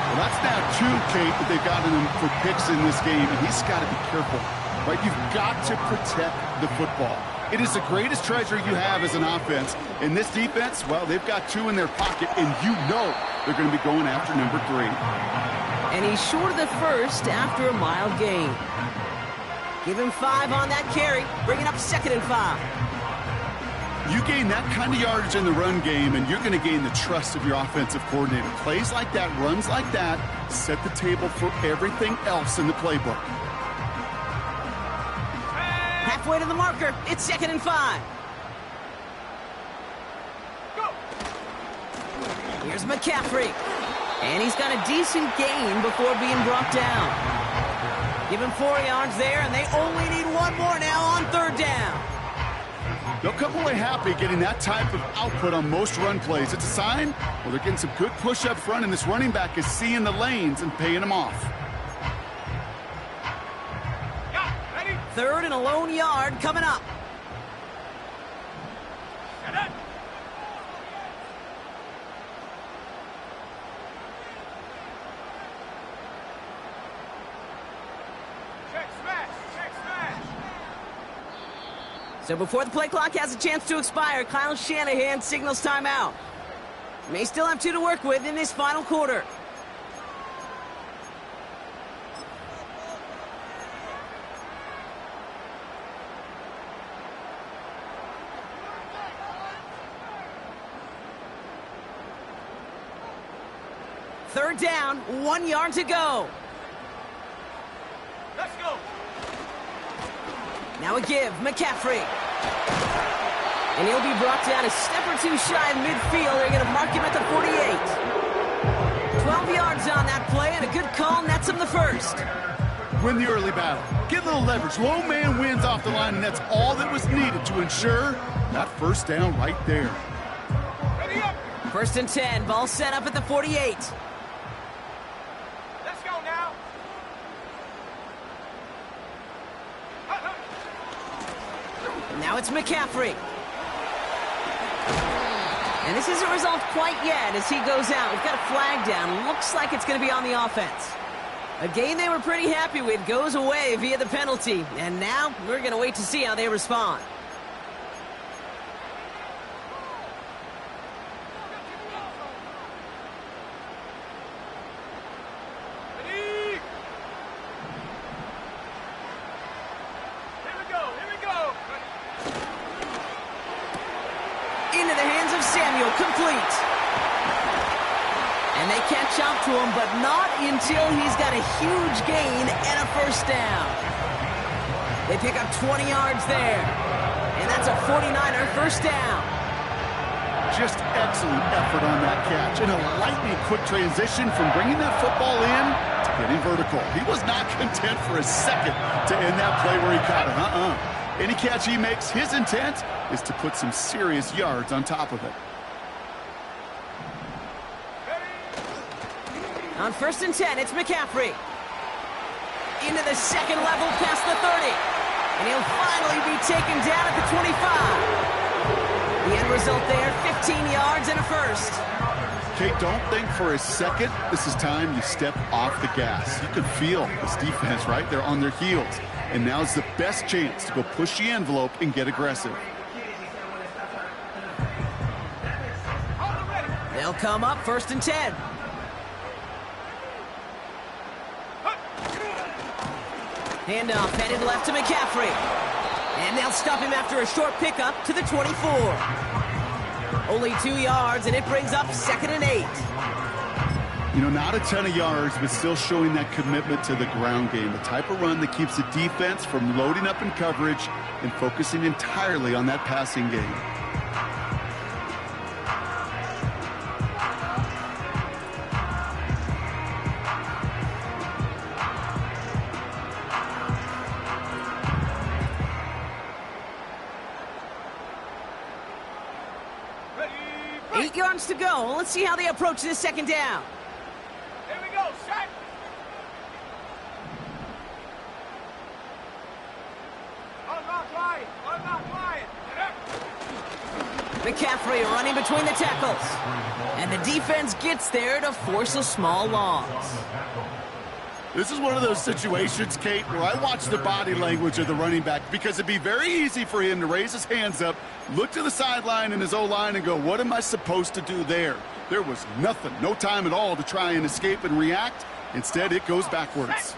Well, that's now 2, Kate, that they've gotten him for picks in this game, and he's got to be careful, right? You've got to protect the football. It is the greatest treasure you have as an offense. In this defense, well, they've got 2 in their pocket, and you know they're going to be going after number 3. And he's short of the first after a mild gain. Give him 5 on that carry, bringing up 2nd and 5. You gain that kind of yardage in the run game, and you're going to gain the trust of your offensive coordinator. Plays like that, runs like that, set the table for everything else in the playbook. Halfway to the marker, it's 2nd and 5. Go! Here's McCaffrey. And he's got a decent gain before being brought down. Give him 4 yards there, and they only need 1 more now on 3rd down. They'll come away happy getting that type of output on most run plays. It's a sign, well, they're getting some good push up front, and this running back is seeing the lanes and paying them off. Yeah, ready? 3rd and a lone yard coming up. Get it! Check smash! Check smash! So before the play clock has a chance to expire, Kyle Shanahan signals timeout. May still have 2 to work with in this final quarter. Third down, 1 yard to go. Let's go! Now a give, McCaffrey. And he'll be brought down a step or 2 shy of midfield. They're going to mark him at the 48. 12 yards on that play, and a good call nets him the first. Win the early battle. Get a little leverage. Low man wins off the line, and that's all that was needed to ensure that first down right there. Ready up! 1st and 10, ball set up at the 48. Let's go now! Now it's McCaffrey. And this isn't resolved quite yet as he goes out. We've got a flag down. Looks like it's going to be on the offense. A game they were pretty happy with goes away via the penalty. And now we're going to wait to see how they respond. Ready? Here we go! Here we go! Into the hands of Samuel, complete. And they catch up to him, but not until he's got a huge gain and a first down. They pick up 20 yards there. And that's a 49er first down. Just excellent effort on that catch. And a lightning quick transition from bringing that football in to getting vertical. He was not content for a second to end that play where he caught it. Any catch he makes, his intent is to put some serious yards on top of it. On 1st and 10, it's McCaffrey. Into the second level past the 30. And he'll finally be taken down at the 25. The end result there, 15 yards and a first. Okay, don't think for a second this is time you step off the gas. You can feel this defense, right? They're on their heels. And now's the best chance to go push the envelope and get aggressive. They'll come up 1st and 10. Handoff headed left to McCaffrey. And they'll stop him after a short pickup to the 24. Only 2 yards, and it brings up 2nd and 8. You know, not a ton of yards, but still showing that commitment to the ground game. The type of run that keeps the defense from loading up in coverage and focusing entirely on that passing game. Ready? 8 yards to go. Let's see how they approach this 2nd down. Here we go! Shot! Unlock line! Unlock line! Get up! McCaffrey running between the tackles. And the defense gets there to force a small loss. This is one of those situations, Kate, where I watch the body language of the running back because it'd be very easy for him to raise his hands up, look to the sideline in his O-line and go, what am I supposed to do there? There was nothing, no time at all to try and escape and react. Instead, it goes backwards.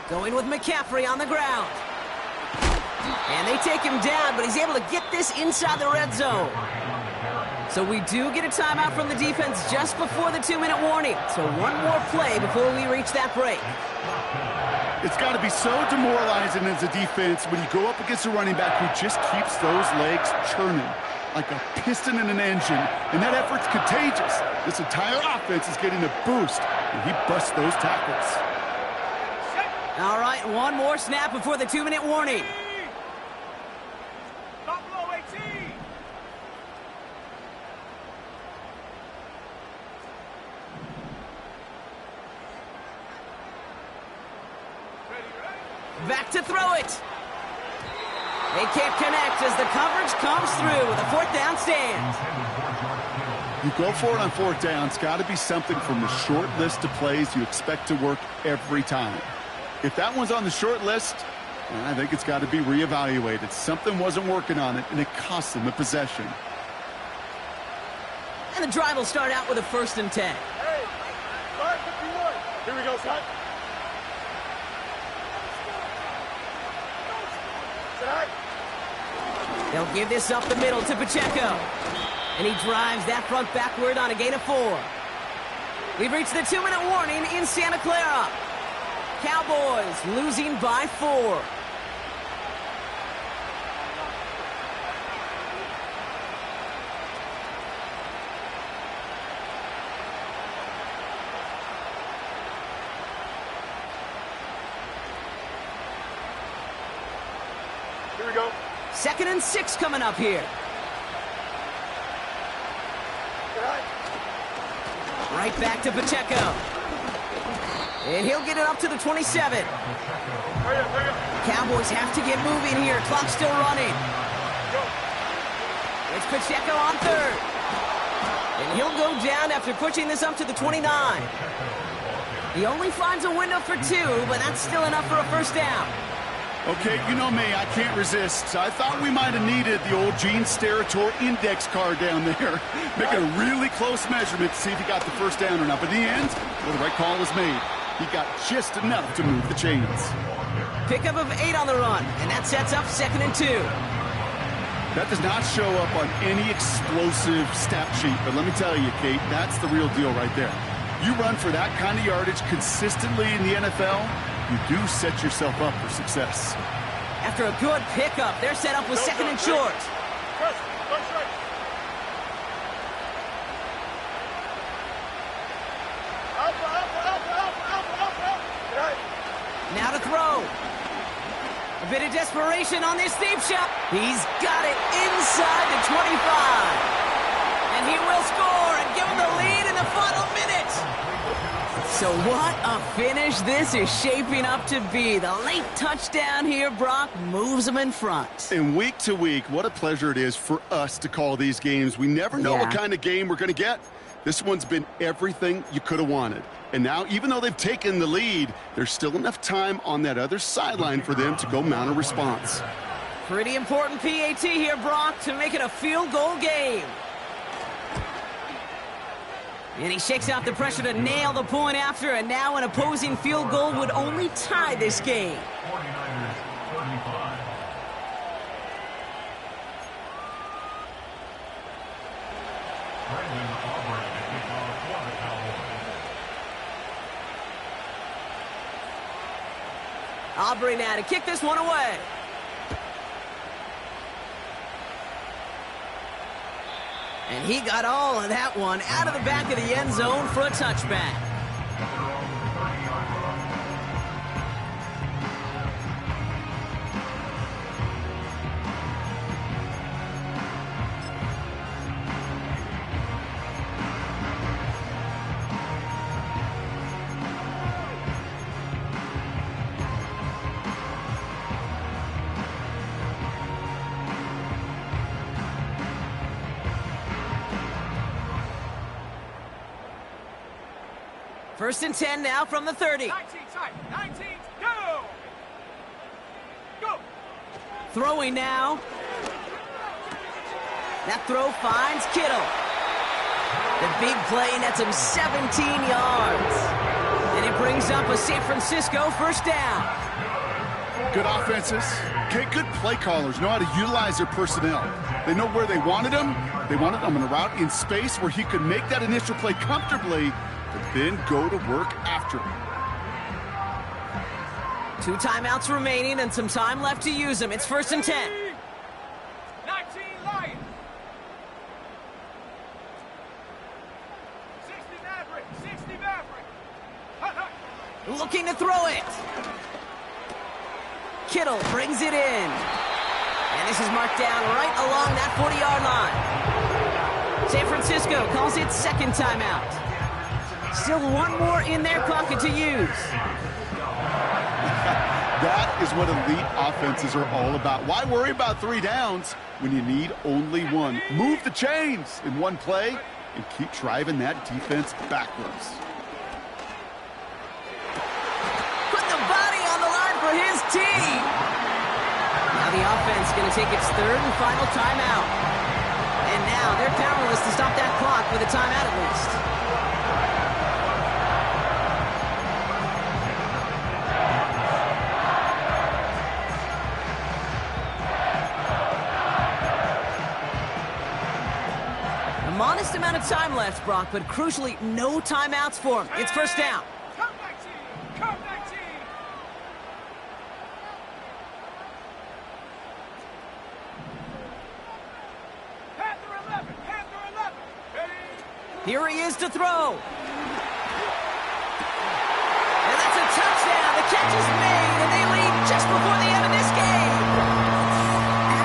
Going with McCaffrey on the ground. And they take him down, but he's able to get this inside the red zone. So we do get a timeout from the defense just before the 2-minute warning. So one more play before we reach that break. It's got to be so demoralizing as a defense when you go up against a running back who just keeps those legs churning like a piston in an engine, and that effort's contagious. This entire offense is getting a boost, and he busts those tackles. All right, one more snap before the 2-minute warning. Back to throw it. They can't connect as the coverage comes through with a 4th down stand. You go for it on 4th down. It's got to be something from the short list of plays you expect to work every time. If that one's on the short list, I think it's got to be reevaluated. Something wasn't working on it, and it cost them a possession. And the drive will start out with a 1st and 10. Hey, 551. Here we go, son. They'll give this up the middle to Pacheco. And he drives that front backward on a gain of 4. We've reached the 2-minute warning in Santa Clara. Cowboys losing by 4. Here we go. 2nd and 6 coming up here. Right back to Pacheco. And he'll get it up to the 27. Cowboys have to get moving here. Clock's still running. It's Pacheco on 3rd. And he'll go down after pushing this up to the 29. He only finds a window for 2, but that's still enough for a 1st down. Okay, you know me, I can't resist. I thought we might have needed the old Gene Steratore index card down there. Making a really close measurement to see if he got the 1st down or not. But in the end, well, the right call was made. He got just enough to move the chains. Pickup of 8 on the run, and that sets up 2nd and 2. That does not show up on any explosive stat sheet. But let me tell you, Kate, that's the real deal right there. You run for that kind of yardage consistently in the NFL, you do set yourself up for success. After a good pickup, they're set up with 2nd and short. Now to throw. A bit of desperation on this deep shot. He's got it inside the 25. And he will score and give him the lead in the final minute. So what a finish this is shaping up to be. The late touchdown here, Brock, moves them in front. And week to week, what a pleasure it is for us to call these games. We never know what kind of game we're going to get. This one's been everything you could have wanted. And now, even though they've taken the lead, there's still enough time on that other sideline for them to go mount a response. Pretty important PAT here, Brock, to make it a field goal game. And he shakes out the pressure to nail the point after, and now an opposing field goal would only tie this game. 49ers, 35. Brandon Aubrey to kick off for the Cowboys. Aubrey now to kick this one away. And he got all of that one out of the back of the end zone for a touchback. First and 10 now from the 30. 19 side. 19, go! Go! Throwing now. That throw finds Kittle. The big play nets him 17 yards. And it brings up a San Francisco first down. Good offenses. Okay, good play callers know how to utilize their personnel. They know where they wanted him. They wanted him in a route in space where he could make that initial play comfortably, but then go to work after it. 2 timeouts remaining and some time left to use them. It's first and 10. 19 Lions. 60 Maverick. 60 Maverick. Hut, hut. Looking to throw it. Kittle brings it in. And this is marked down right along that 40-yard line. San Francisco calls it second timeout. Still one more in their pocket to use. That is what elite offenses are all about. Why worry about 3 downs when you need only 1? Move the chains in one play and keep driving that defense backwards. Put the body on the line for his team. Now the offense going to take its third and final timeout. And now they're powerless to stop that clock with a timeout at least. Modest amount of time left, Brock, but crucially, no timeouts for him. It's first down. Come back team. Come back team. Panther 11. Panther 11. Ready? Here he is to throw. And that's a touchdown. The catch is made, and they lead just before the end of this game.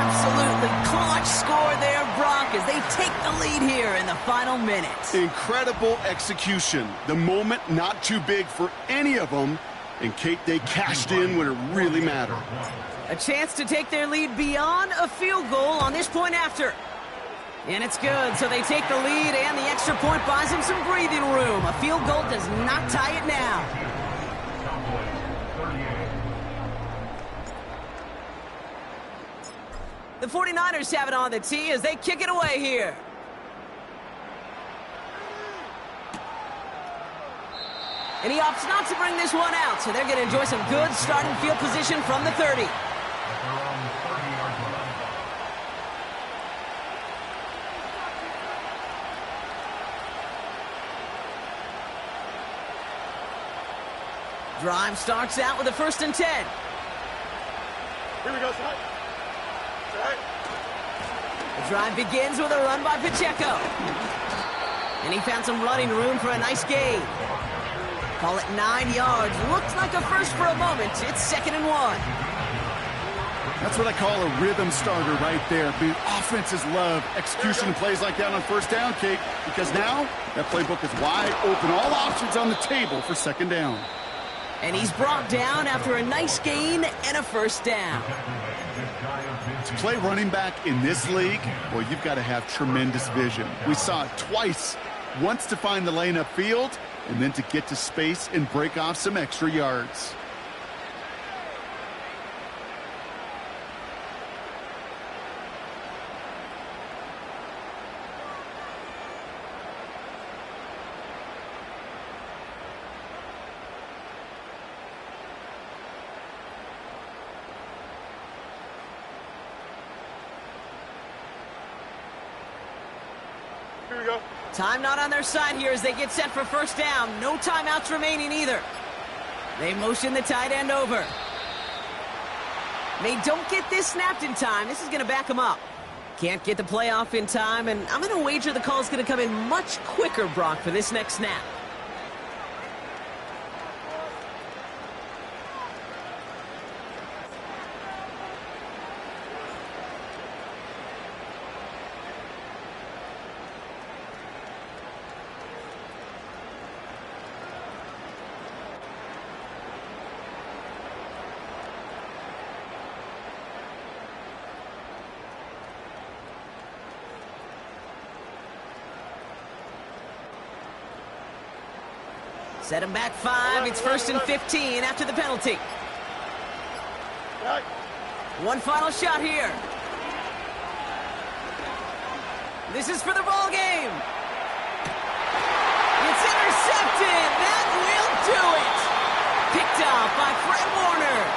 Absolutely clutch score there, Brock, as they take the lead here in the final minutes. Incredible execution. The moment not too big for any of them. And Kate, they cashed in when it really mattered. A chance to take their lead beyond a field goal on this point after. And it's good, so they take the lead, and the extra point buys them some breathing room. A field goal does not tie it now. The 49ers have it on the tee as they kick it away here. And he opts not to bring this one out, so they're going to enjoy some good starting field position from the 30. Drive starts out with a first and 10. Here we go, son. Right. The drive begins with a run by Pacheco. And he found some running room for a nice gain. Call it 9 yards. Looks like a first for a moment. It's second and 1. That's what I call a rhythm starter right there. The offenses love execution and plays like that on first down, Kate, because now that playbook is wide open. All options on the table for second down. And he's brought down after a nice gain and a first down. To play running back in this league, well, you've got to have tremendous vision. We saw it twice. Once to find the lane upfield, and then to get to space and break off some extra yards. Here we go. Time not on their side here as they get set for first down. No timeouts remaining either. They motion the tight end over. They don't get this snapped in time. This is going to back them up. Can't get the play off in time, and I'm going to wager the call's going to come in much quicker, Brock, for this next snap. Set him back 5. It's 1st and 15 after the penalty. Right. One final shot here. This is for the ball game. It's intercepted. That will do it. Picked off by Fred Warner.